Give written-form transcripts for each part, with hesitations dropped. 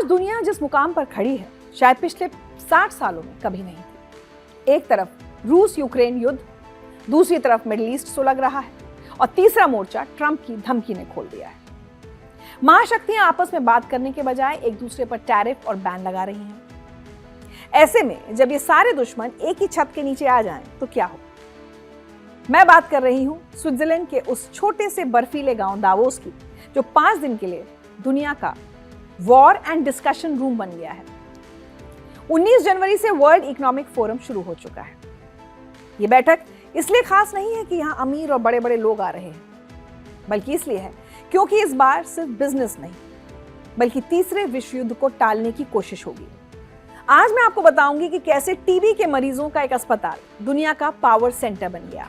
आज दुनिया जिस मुकाम पर खड़ी है शायद पिछले 60 सालों में कभी नहीं थी। एक तरफ रूस यूक्रेन युद्ध, दूसरी तरफ मिडिल ईस्ट सुलग रहा है और तीसरा मोर्चा ट्रंप की धमकी ने खोल दिया है। महाशक्तियां आपस में बात करने के बजाय एक दूसरे पर टैरिफ और बैन लगा रही हैं। ऐसे में जब ये सारे दुश्मन एक ही छत के नीचे आ जाएं तो क्या हो? मैं बात कर रही हूं स्विट्जरलैंड के उस छोटे से बर्फीले गांव दावोस की, जो 5 दिन के लिए दुनिया का वॉर एंड डिस्कशन रूम बन गया है। 19 जनवरी से वर्ल्ड इकोनॉमिक फोरम शुरू हो चुका है। ये बैठक इसलिए खास नहीं है कि यहां अमीर और बड़े बड़े लोग आ रहे हैं, बल्कि इसलिए है क्योंकि इस बार सिर्फ बिजनेस नहीं बल्कि तीसरे विश्व युद्ध को टालने की कोशिश होगी। आज मैं आपको बताऊंगी कि कैसे टीबी के मरीजों का एक अस्पताल दुनिया का पावर सेंटर बन गया,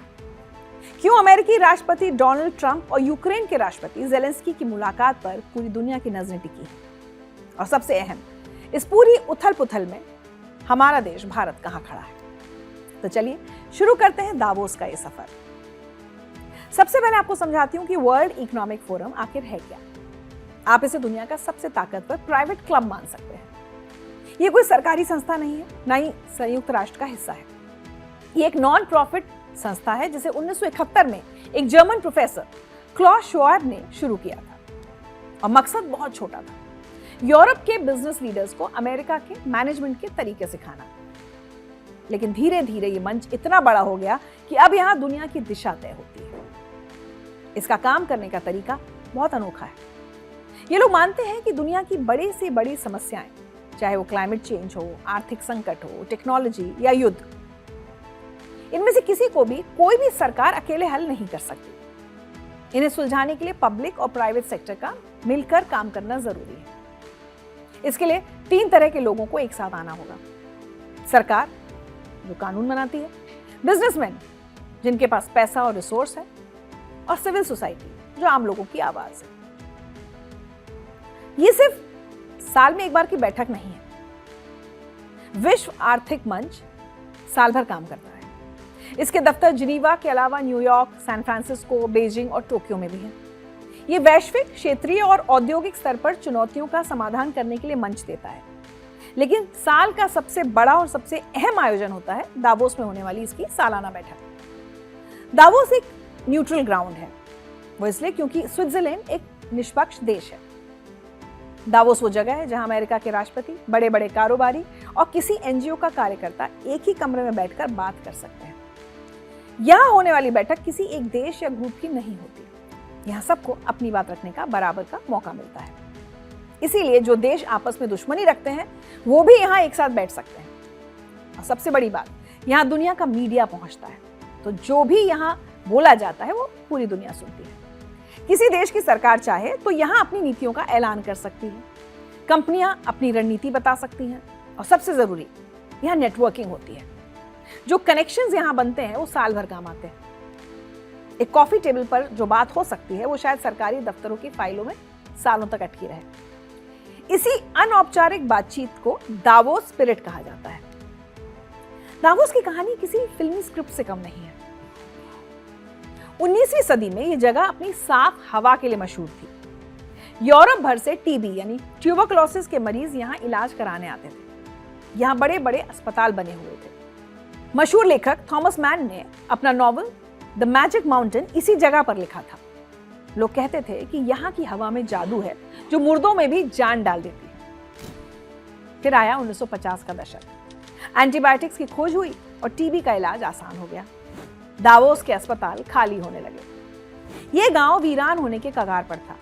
क्यों अमेरिकी राष्ट्रपति डोनाल्ड ट्रंप और यूक्रेन के राष्ट्रपति ज़ेलेंस्की की मुलाकात पर पूरी दुनिया की नजरें टिकी हैं, और सबसे अहम, इस पूरी उथल-पुथल में हमारा देश भारत कहां खड़ा है। तो चलिए शुरू करते हैं दावोस का ये सफर। सबसे पहले आपको समझाती हूं कि वर्ल्ड इकोनॉमिक फोरम आखिर है क्या। आप इसे दुनिया का सबसे ताकतवर प्राइवेट क्लब मान सकते हैं। ये कोई सरकारी संस्था नहीं है, ना ही संयुक्त राष्ट्र का हिस्सा है। ये एक नॉन प्रॉफिट संस्था है जिसे 1971 में एक जर्मन प्रोफेसर क्लॉस श्वाब ने शुरू किया था, और मकसद बहुत छोटा था, यूरोप के बिजनेस लीडर्स को अमेरिका के मैनेजमेंट के तरीके सिखाना। लेकिन धीरे धीरे ये मंच इतना बड़ा हो गया कि अब यहां दुनिया की दिशा तय होती है। इसका काम करने का तरीका बहुत अनोखा है। ये लोग मानते हैं कि दुनिया की बड़ी से बड़ी समस्याएं, चाहे वो क्लाइमेट चेंज हो, आर्थिक संकट हो, टेक्नोलॉजी या युद्ध, इनमें से किसी को भी कोई भी सरकार अकेले हल नहीं कर सकती। इन्हें सुलझाने के लिए पब्लिक और प्राइवेट सेक्टर का मिलकर काम करना जरूरी है। इसके लिए 3 तरह के लोगों को एक साथ आना होगा। सरकार, जो कानून बनाती है, बिजनेसमैन, जिनके पास पैसा और रिसोर्स है, और सिविल सोसाइटी, जो आम लोगों की आवाज है। ये सिर्फ साल में एक बार की बैठक नहीं है। विश्व आर्थिक मंच साल भर काम करता है। इसके दफ्तर जिनीवा के अलावा न्यूयॉर्क, सैन फ्रांसिस्को, बीजिंग और टोक्यो में भी है। ये वैश्विक, क्षेत्रीय और औद्योगिक स्तर पर चुनौतियों का समाधान करने के लिए मंच देता है। लेकिन साल का सबसे बड़ा और सबसे अहम आयोजन होता है दावोस में होने वाली इसकी सालाना बैठक। दावोस एक न्यूट्रल ग्राउंड है। वो इसलिए क्योंकि स्विट्जरलैंड एक निष्पक्ष देश है। दावोस वो जगह है जहां अमेरिका के राष्ट्रपति, बड़े बड़े कारोबारी और किसी एनजीओ का कार्यकर्ता एक ही कमरे में बैठकर बात कर सकते हैं। यहां होने वाली बैठक किसी एक देश या ग्रुप की नहीं होती। यहां सबको अपनी बात रखने का बराबर का मौका मिलता है। इसीलिए जो देश आपस में दुश्मनी रखते हैं वो भी यहां एक साथ बैठ सकते हैं। और सबसे बड़ी बात, यहां दुनिया का मीडिया पहुंचता है, तो जो भी यहां बोला जाता है वो पूरी दुनिया सुनती है। किसी देश की सरकार चाहे तो यहां अपनी नीतियों का ऐलान कर सकती है, कंपनियां अपनी रणनीति बता सकती हैं, और सबसे जरूरी, यहां नेटवर्किंग होती है। जो कनेक्शंस यहां बनते हैं वो साल भर काम आते हैं। एक कॉफी टेबल पर जो बात हो सकती है वो शायद सरकारी दफ्तरों की फाइलों में सालों तक अटकी रहे। इसी अनौपचारिक बातचीत को दावोस स्पिरिट कहा जाता है। दावोस की कहानी किसी फिल्मी स्क्रिप्ट से कम नहीं है। 19वीं सदी में यह जगह अपनी साफ हवा के लिए मशहूर थी। यूरोप भर से टीबी यानी ट्यूबरकुलोसिस के मरीज यहां इलाज कराने आते थे। यहां बड़े बड़े अस्पताल बने हुए थे। मशहूर लेखक थॉमस मैन ने अपना नॉवल द मैजिक माउंटेन इसी जगह पर लिखा था। लोग कहते थे कि यहाँ की हवा में जादू है जो मुर्दों में भी जान डाल देती है। फिर आया 1950 का दशक। एंटीबायोटिक्स की खोज हुई और टीबी का इलाज आसान हो गया। दावोस के अस्पताल खाली होने लगे। ये गांव वीरान होने के कगार पर था।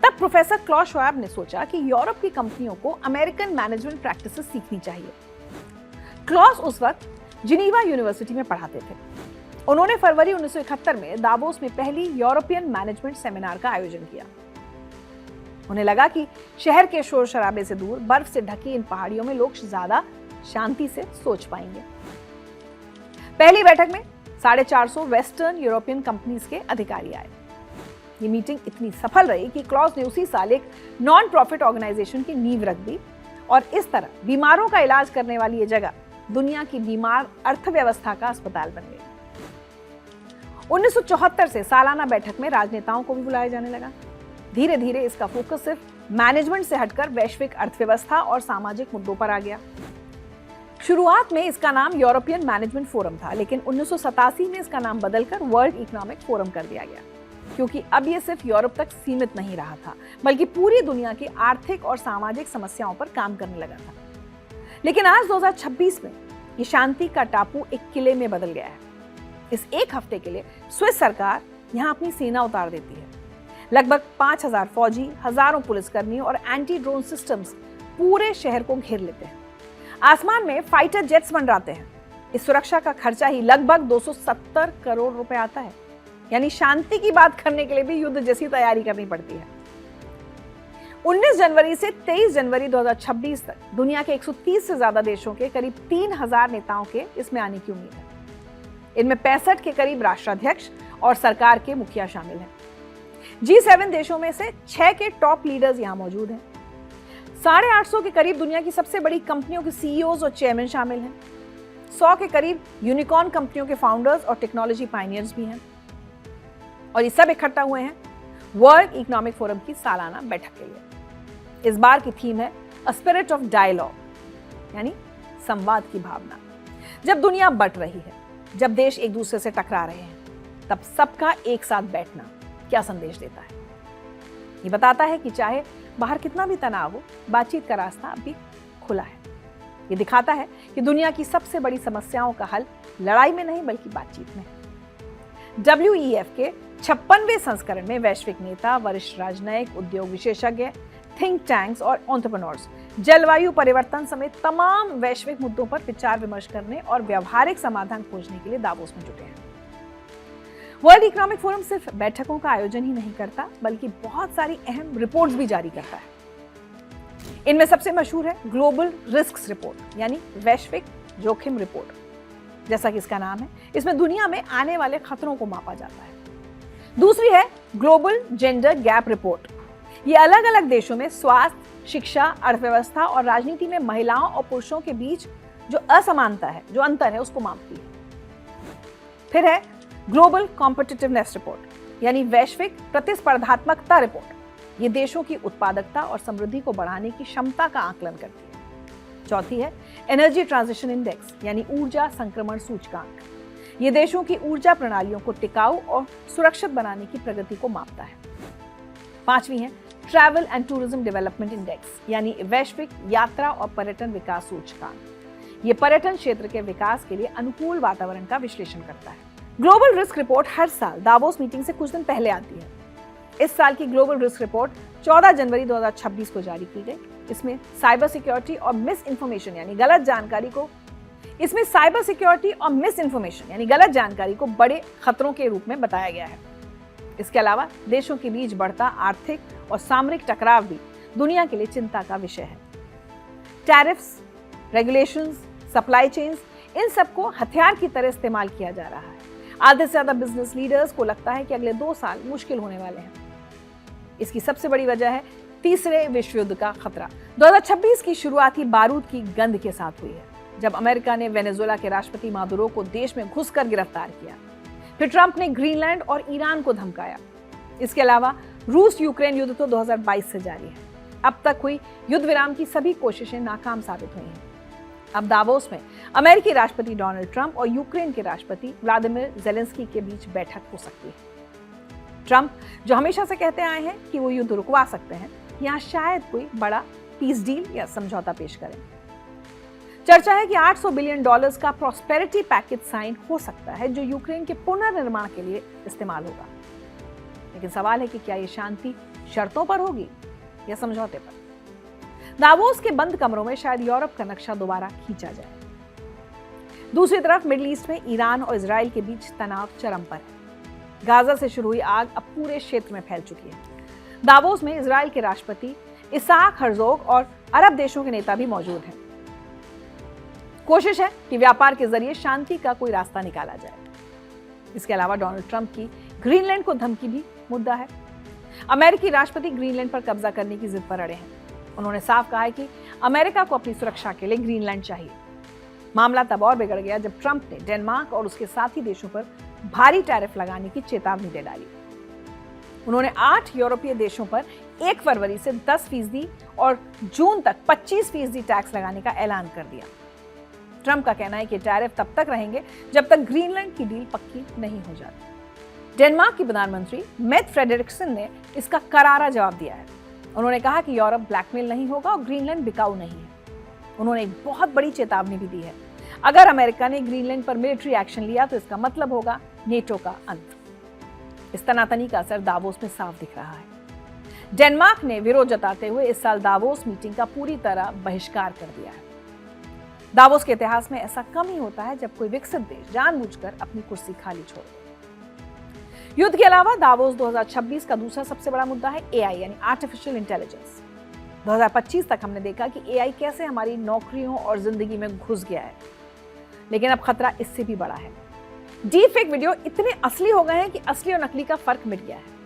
तब प्रोफेसर क्लॉस श्वाब ने सोचा कि यूरोप की कंपनियों को अमेरिकन मैनेजमेंट प्रैक्टिसेस सीखनी चाहिए। क्लॉस उस वक्त जिनीवा यूनिवर्सिटी में पढ़ाते थे। उन्होंने फरवरी 1971 में दावोस में पहली यूरोपियन मैनेजमेंट सेमिनार का आयोजन किया। उन्हें लगा कि शहर के शोर शराबे से दूर बर्फ से ढकी इन पहाड़ियों में लोग ज्यादा शांति से सोच पाएंगे। पहली बैठक में 450 वेस्टर्न यूरोपियन कंपनीज के अधिकारी आए। ये मीटिंग इतनी सफल रही कि क्लॉस ने उसी साल एक नॉन प्रॉफिट ऑर्गेनाइजेशन की नींव रख दी, और इस तरह बीमारों का इलाज करने वाली ये जगह दुनिया की बीमार अर्थव्यवस्था का अस्पताल बन गई। 1974 से सालाना बैठक में राजनेताओं को भी बुलाया जाने लगा। धीरे धीरे इसका फोकस सिर्फ मैनेजमेंट से हटकर वैश्विक अर्थव्यवस्था और सामाजिक मुद्दों पर आ गया। शुरुआत में इसका नाम यूरोपियन मैनेजमेंट फोरम था, लेकिन 1987 में इसका नाम बदलकर वर्ल्ड इकोनॉमिक फोरम कर दिया गया, क्योंकि अब ये सिर्फ यूरोप तक सीमित नहीं रहा था, बल्कि पूरी दुनिया की आर्थिक और सामाजिक समस्याओं पर काम करने लगा था। लेकिन आज 2026 में ये शांति का टापू एक किले में बदल गया है। इस एक हफ्ते के लिए स्विस सरकार यहाँ अपनी सेना उतार देती है। लगभग 5000 फौजी, हजारों पुलिसकर्मी और एंटी ड्रोन सिस्टम्स पूरे शहर को घेर लेते हैं। आसमान में फाइटर जेट्स मंडराते हैं। इस सुरक्षा का खर्चा ही लगभग 270 करोड़ रुपए आता है। यानी शांति की बात करने के लिए भी युद्ध जैसी तैयारी करनी पड़ती है। 19 जनवरी से 23 जनवरी 2026 तक दुनिया के 130 से ज्यादा देशों के करीब 3000 नेताओं के इसमें आने की उम्मीद है। इनमें 65 के करीब राष्ट्राध्यक्ष और सरकार के मुखिया शामिल हैं। G7 देशों में से 6 के टॉप लीडर्स यहां मौजूद हैं। 850 के करीब दुनिया की सबसे बड़ी कंपनियों के सीईओज और चेयरमैन शामिल हैं। 100 के करीब यूनिकॉर्न कंपनियों के फाउंडर्स और टेक्नोलॉजी पायनियर्स भी हैं। और ये सब इकट्ठा हुए हैं वर्ल्ड इकोनॉमिक फोरम की सालाना बैठक के लिए। इस बार की थीम है अ स्पिरिट ऑफ डायलॉग, यानी संवाद की भावना। जब दुनिया बट रही है, जब देश एक दूसरे से टकरा रहे हैं, तब सबका एक साथ बैठना क्या संदेश देता है? ये बताता है कि चाहे बाहर कितना भी तनाव हो, बातचीत का रास्ता अभी खुला है। ये दिखाता है कि दुनिया की सबसे बड़ी समस्याओं का हल लड़ाई में नहीं बल्कि बातचीत में है। WEF के 56वें संस्करण में वैश्विक नेता, वरिष्ठ राजनयिक, उद्योग विशेषज्ञ, थिंक टैंक्स और एंटरप्रेन्योर्स जलवायु परिवर्तन समेत तमाम वैश्विक मुद्दों पर विचार विमर्श करने और व्यावहारिक समाधान खोजने के लिए दावोस में जुटे हैं। वर्ल्ड इकोनॉमिक फोरम सिर्फ बैठकों का आयोजन ही नहीं करता, बल्कि बहुत सारी अहम रिपोर्ट्स भी जारी करता है। इनमें सबसे मशहूर है ग्लोबल रिस्क्स रिपोर्ट, यानी वैश्विक जोखिम रिपोर्ट। जैसा कि इसका नाम है, इसमें दुनिया में आने वाले खतरों को मापा जाता है। दूसरी है ग्लोबल जेंडर गैप रिपोर्ट। ये अलग अलग देशों में स्वास्थ्य, शिक्षा, अर्थव्यवस्था और राजनीति में महिलाओं और पुरुषों के बीच जो असमानता है, जो अंतर है, उसको मापती है। फिर है ग्लोबल कॉम्पिटिटिवनेस रिपोर्ट, यानी वैश्विक प्रतिस्पर्धात्मकता रिपोर्ट। ये देशों की उत्पादकता और समृद्धि को बढ़ाने की क्षमता का आकलन करती है। चौथी है एनर्जी ट्रांजिशन इंडेक्स, यानी ऊर्जा संक्रमण सूचकांक। ये देशों की ऊर्जा प्रणालियों को टिकाऊ और सुरक्षित बनाने की प्रगति को मापता है। पांचवी है travel and tourism development index, यानी वैश्विक यात्रा और पर्यटन विकास सूचकांक। ये पर्यटन क्षेत्र के विकास के लिए अनुकूल वातावरण का विश्लेषण करता है। ग्लोबल रिस्क रिपोर्ट हर साल दावोस मीटिंग से कुछ दिन पहले आती है। इस साल की ग्लोबल रिस्क रिपोर्ट 14 जनवरी 2026 को जारी की गई। इसमें साइबर सिक्योरिटी और मिस इन्फॉर्मेशन यानी गलत जानकारी को बड़े खतरों के रूप में बताया गया है। इसके अलावा देशों के बीच बढ़ता आर्थिक और सामरिक टकराव भी दुनिया के लिए चिंता का विषय है। टैरिफ्स, रेगुलेशंस, सप्लाई चेन्स, इन सबको हथियार की तरह इस्तेमाल किया जा रहा है। आधे से ज्यादा बिजनेस लीडर्स को लगता है कि अगले 2 साल मुश्किल होने वाले हैं। इसकी सबसे बड़ी वजह है तीसरे विश्व युद्ध का खतरा। 2026 की शुरुआत ही बारूद की गंध के साथ हुई है, जब अमेरिका ने वेनेजुएला के राष्ट्रपति मादुरो को देश में घुसकर गिरफ्तार किया। फिर ट्रंप ने ग्रीनलैंड और ईरान को धमकाया। इसके अलावा रूस यूक्रेन युद्ध तो 2022 से जारी है। अब तक हुई युद्ध विराम की सभी कोशिशें नाकाम साबित हुई हैं। अब दावोस में अमेरिकी राष्ट्रपति डोनाल्ड ट्रंप और यूक्रेन के राष्ट्रपति व्लादिमीर ज़ेलेंस्की के बीच बैठक हो सकती है। ट्रंप, जो हमेशा से कहते आए हैं कि वो युद्ध रुकवा सकते हैं, यहाँ शायद कोई बड़ा पीस डील या समझौता पेश करें। चर्चा है कि $800 बिलियन का प्रॉस्पेरिटी पैकेज साइन हो सकता है, जो यूक्रेन के पुनर्निर्माण के लिए इस्तेमाल होगा। लेकिन सवाल है कि क्या ये शांति शर्तों पर होगी या समझौते पर? दावोस के बंद कमरों में शायद यूरोप का नक्शा दोबारा खींचा जाए। दूसरी तरफ मिडिल ईस्ट में ईरान और इजराइल के बीच तनाव चरम पर है। गाजा से शुरू हुई आग अब पूरे क्षेत्र में फैल चुकी है। दावोस में इजराइल के राष्ट्रपति इसाक हर्जोग और अरब देशों के नेता भी मौजूद हैं। कोशिश है कि व्यापार के जरिए शांति का कोई रास्ता निकाला जाए। इसके अलावा डोनाल्ड ट्रंप की ग्रीनलैंड को धमकी भी मुद्दा है। अमेरिकी राष्ट्रपति ग्रीनलैंड पर कब्जा करने की जिद पर अड़े हैं। उन्होंने साफ कहा है कि अमेरिका को अपनी सुरक्षा के लिए ग्रीनलैंड चाहिए। मामला तब और बिगड़ गया जब ट्रंप ने डेनमार्क और उसके साथी देशों पर भारी टैरिफ लगाने की चेतावनी दे डाली। उन्होंने 8 यूरोपीय देशों पर 1 फरवरी से 10% और जून तक 25% टैक्स लगाने का ऐलान कर दिया। ट्रंप का कहना है कि टैरिफ तब तक रहेंगे जब तक ग्रीनलैंड की डील पक्की नहीं हो जाती। डेनमार्क की प्रधानमंत्री मेट फ्रेडरिक्सन ने इसका करारा जवाब दिया है। उन्होंने कहा कि यूरोप ब्लैकमेल नहीं होगा और ग्रीनलैंड बिकाऊ नहीं है। उन्होंने एक बहुत बड़ी चेतावनी भी दी है, अगर अमेरिका ने ग्रीनलैंड पर मिलिट्री एक्शन लिया तो इसका मतलब होगा नेटो का अंत। इस तनातनी का असर दावोस में साफ दिख रहा है। डेनमार्क ने विरोध जताते हुए इस साल दावोस मीटिंग का पूरी तरह बहिष्कार कर दिया है। दावोस के इतिहास में ऐसा कम ही होता है जब कोई विकसित देश जानबूझकर अपनी कुर्सी खाली छोड़ दे। युद्ध के अलावा दावोस 2026 का दूसरा सबसे बड़ा मुद्दा है एआई यानी आर्टिफिशियल इंटेलिजेंस। 2025 तक हमने देखा कि एआई कैसे हमारी नौकरियों और जिंदगी में घुस गया है, लेकिन अब खतरा इससे भी बड़ा है। डीप फेक वीडियो इतने असली हो गए हैं कि असली और नकली का फर्क मिट गया है।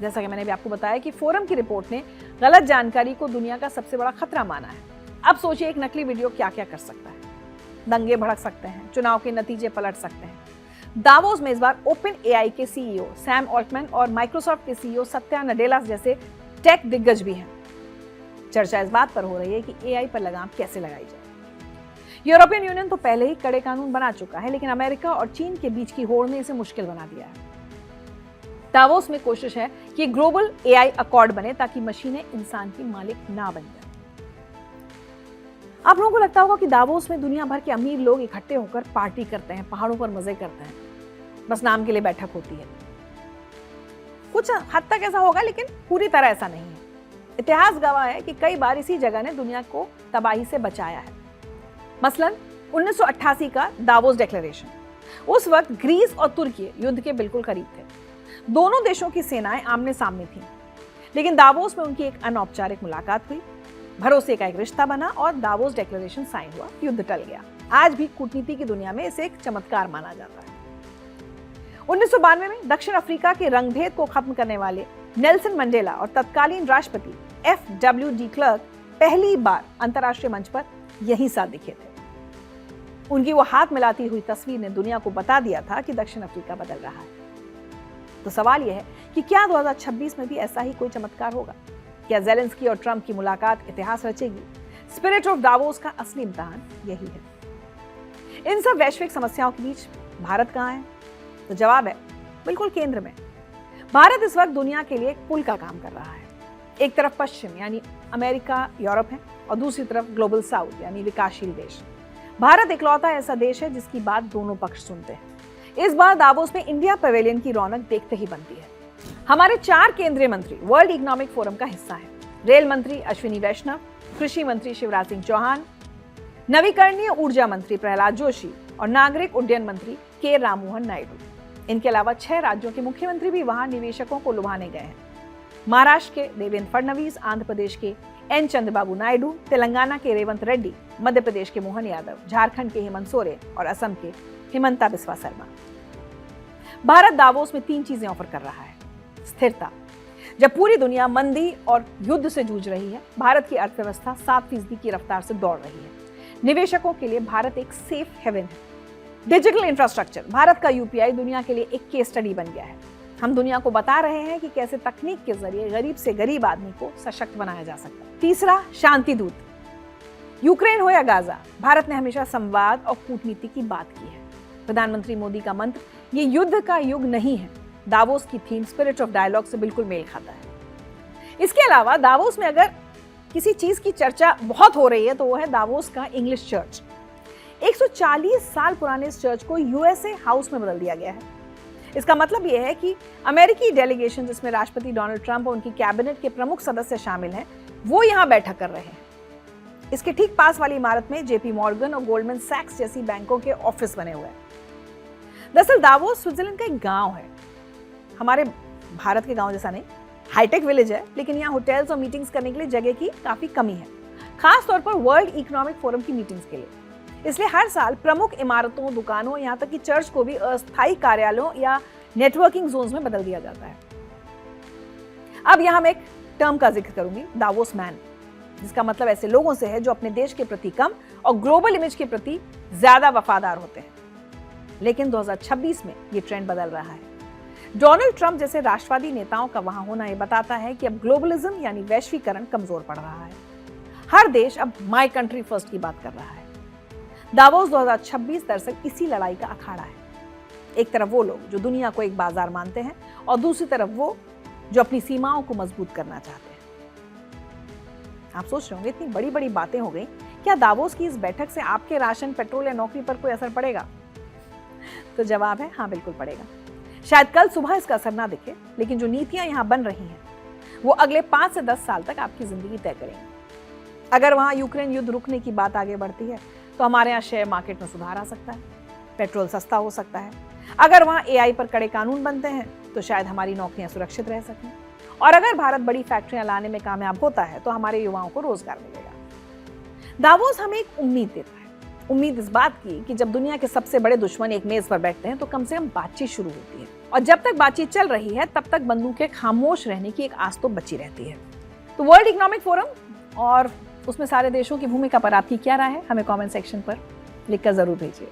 जैसा कि मैंने भी आपको बताया कि फोरम की रिपोर्ट ने गलत जानकारी को दुनिया का सबसे बड़ा खतरा माना है। अब सोचिए एक नकली वीडियो क्या क्या कर सकता है। दंगे भड़क सकते हैं, चुनाव के नतीजे पलट सकते हैं। दावोस में इस बार ओपन एआई के सीईओ सैम ऑल्टमैन और माइक्रोसॉफ्ट के सीईओ सत्या नडेला जैसे टेक दिग्गज भी हैं। चर्चा इस बात पर हो रही है कि एआई पर लगाम कैसे लगाई जाए। यूरोपियन यूनियन तो पहले ही कड़े कानून बना चुका है, लेकिन अमेरिका और चीन के बीच की होड़ ने इसे मुश्किल बना दिया है। दावोस में कोशिश है कि ग्लोबल एआई अकॉर्ड बने ताकि मशीनें इंसान की मालिक ना बन जाए। आप लोगों को लगता होगा कि दावोस में दुनिया भर के अमीर लोग इकट्ठे होकर पार्टी करते हैं, पहाड़ों पर मजे करते हैं, बस नाम के लिए बैठक होती है। कुछ हद तक ऐसा होगा, लेकिन पूरी तरह ऐसा नहीं है। इतिहास गवाह है कि कई बार इसी जगह ने दुनिया को तबाही से बचाया है। मसलन 1988 का दावोस डिक्लेरेशन। उस वक्त ग्रीस और तुर्की युद्ध के बिल्कुल करीब थे। दोनों देशों की सेनाएं आमने सामने थीं, लेकिन दावोस में उनकी एक अनौपचारिक मुलाकात हुई, भरोसे का एक रिश्ता बना और दावोस डिक्लेरेशन साइन हुआ, युद्ध टल गया। आज भी कूटनीति की दुनिया में इसे एक चमत्कार माना जाता है। 1992 में दक्षिण अफ्रीका के रंगभेद को खत्म करने वाले नेल्सन मंडेला और तत्कालीन राष्ट्रपति FW de क्लर्क पहली बार अंतर्राष्ट्रीय मंच पर यही साथ दिखे थे। उनकी वो हाथ मिलाती हुई तस्वीर ने दुनिया को बता दिया था कि दक्षिण अफ्रीका बदल रहा है। तो सवाल यह है कि क्या 2026 में भी ऐसा ही कोई चमत्कार होगा? क्या ज़ेलेंस्की और ट्रंप की मुलाकात इतिहास रचेगी? स्पिरिट ऑफ दावोस का असली इम्तिहान यही है। इन सब वैश्विक समस्याओं के बीच भारत कहाँ है? तो जवाब है बिल्कुल केंद्र में। भारत इस वक्त दुनिया के लिए एक पुल का काम कर रहा है। एक तरफ पश्चिम यानी अमेरिका, यूरोप है, और दूसरी तरफ ग्लोबल साउथ यानी विकासशील देश। भारत इकलौता ऐसा देश है जिसकी बात दोनों पक्ष सुनते हैं। इस बार दावोस में इंडिया पवेलियन की रौनक देखते ही बनती है। हमारे 4 केंद्रीय मंत्री वर्ल्ड इकोनॉमिक फोरम का हिस्सा हैं। रेल मंत्री अश्विनी वैष्णव, कृषि मंत्री शिवराज सिंह चौहान, नवीकरणीय ऊर्जा मंत्री प्रहलाद जोशी और नागरिक उड्डयन मंत्री के राममोहन नायडू। इनके अलावा 6 राज्यों के मुख्यमंत्री भी वहां निवेशकों को लुभाने गए हैं। महाराष्ट्र के देवेंद्र फडणवीस, आंध्र प्रदेश के एन चंद्रबाबू नायडू, तेलंगाना के रेवंत रेड्डी, मध्य प्रदेश के मोहन यादव, झारखंड के हेमंत सोरेन और असम के हिमंता बिस्वा शर्मा। भारत दावोस में 3 चीजें ऑफर कर रहा है। स्थिरता। जब पूरी दुनिया मंदी और युद्ध से जूझ रही है, भारत की अर्थव्यवस्था 7% की रफ्तार से दौड़ रही है। निवेशकों के लिए भारत एक सेफ हेवन है। Digital infrastructure. भारत का यूपीआई दुनिया के लिए एक केस स्टडी बन गया है। हम दुनिया को बता रहे हैं कि कैसे तकनीक के जरिए गरीब से गरीब आदमी को सशक्त बनाया जा सकता है। तीसरा, शांति दूत। यूक्रेन हो या गाजा, भारत ने हमेशा संवाद और कूटनीति की बात की है। प्रधानमंत्री मोदी का मंत्र ये युद्ध का युग नहीं है, दावोस की थीम स्पिरिट ऑफ डायलॉग से बिल्कुल मेल खाता है। इसके अलावा दावोस में अगर किसी चीज की चर्चा बहुत हो रही है तो वो है दावोस का इंग्लिश चर्च। 140 साल पुराने इस चर्च को यूएसए हाउस में बदल दिया गया है। इसका मतलब यह है कि अमेरिकी डेलीगेशन, जिसमें राष्ट्रपति डोनाल्ड ट्रंप और उनकी कैबिनेट के प्रमुख सदस्य शामिल हैं, वो यहाँ बैठक कर रहे हैं। इसके ठीक पास वाली इमारत में जेपी मॉर्गन और गोल्डमैन सैक्स जैसी बैंकों के ऑफिस बने हुए हैं। दरअसल दावोस स्विट्जरलैंड का एक गांव है। हमारे भारत के गांव जैसा नहीं, हाईटेक विलेज है, लेकिन यहाँ होटल्स और मीटिंग्स करने के लिए जगह की काफी कमी है, खास तौर पर वर्ल्ड इकोनॉमिक फोरम की मीटिंग्स के लिए। इसलिए हर साल प्रमुख इमारतों, दुकानों, यहाँ तक कि चर्च को भी अस्थायी कार्यालयों या नेटवर्किंग जोन्स में बदल दिया जाता है। अब यहाँ मैं एक टर्म का जिक्र करूंगी, दावोस मैन, जिसका मतलब ऐसे लोगों से है जो अपने देश के प्रति कम और ग्लोबल इमेज के प्रति ज्यादा वफादार होते हैं। लेकिन 2026 में ये ट्रेंड बदल रहा है। डोनाल्ड ट्रंप जैसे राष्ट्रवादी नेताओं का वहां होना ये बताता है कि अब ग्लोबलिज्म यानी वैश्वीकरण कमजोर पड़ रहा है। हर देश अब माय कंट्री फर्स्ट की बात कर रहा है। दावोस 2026 दरअसल इसी लड़ाई का अखाड़ा है। एक तरफ वो लोग जो दुनिया को एक बाजार मानते हैं और दूसरी तरफ वो जो अपनी सीमाओं को मजबूत करना चाहते हैं। आप सोच रहे होंगे इतनी बड़ी बड़ी बातें हो गई, क्या दावोस की इस बैठक से आपके राशन, पेट्रोल या नौकरी पर कोई असर पड़ेगा? तो जवाब है हाँ, बिल्कुल पड़ेगा। शायद कल सुबह इसका असर ना दिखे, लेकिन जो नीतियां यहां बन रही हैं वो अगले 5 से 10 साल तक आपकी जिंदगी तय करेंगी। अगर वहां यूक्रेन युद्ध रुकने की बात आगे बढ़ती है तो हमारे यहाँ शेयर मार्केट में सुधार आ सकता है, पेट्रोल सस्ता हो सकता है। अगर वहां एआई पर कड़े कानून बनते हैं तो शायद हमारी नौकरियां सुरक्षित रह सकें। और अगर भारत बड़ी फैक्ट्रियां लाने में कामयाब होता है तो हमारे युवाओं को रोजगार मिलेगा। दावोस हमें एक उम्मीद देता है। उम्मीद इस बात की कि जब दुनिया के सबसे बड़े दुश्मन एक मेज पर बैठते हैं तो कम से कम बातचीत शुरू होती है, और जब तक बातचीत चल रही है तब तक बंदूकें खामोश रहने की एक आस तो बची रहती है। तो वर्ल्ड इकोनॉमिक फोरम और उसमें सारे देशों की भूमिका पर आपकी क्या राय है, हमें कमेंट सेक्शन पर लिखकर जरूर भेजिए।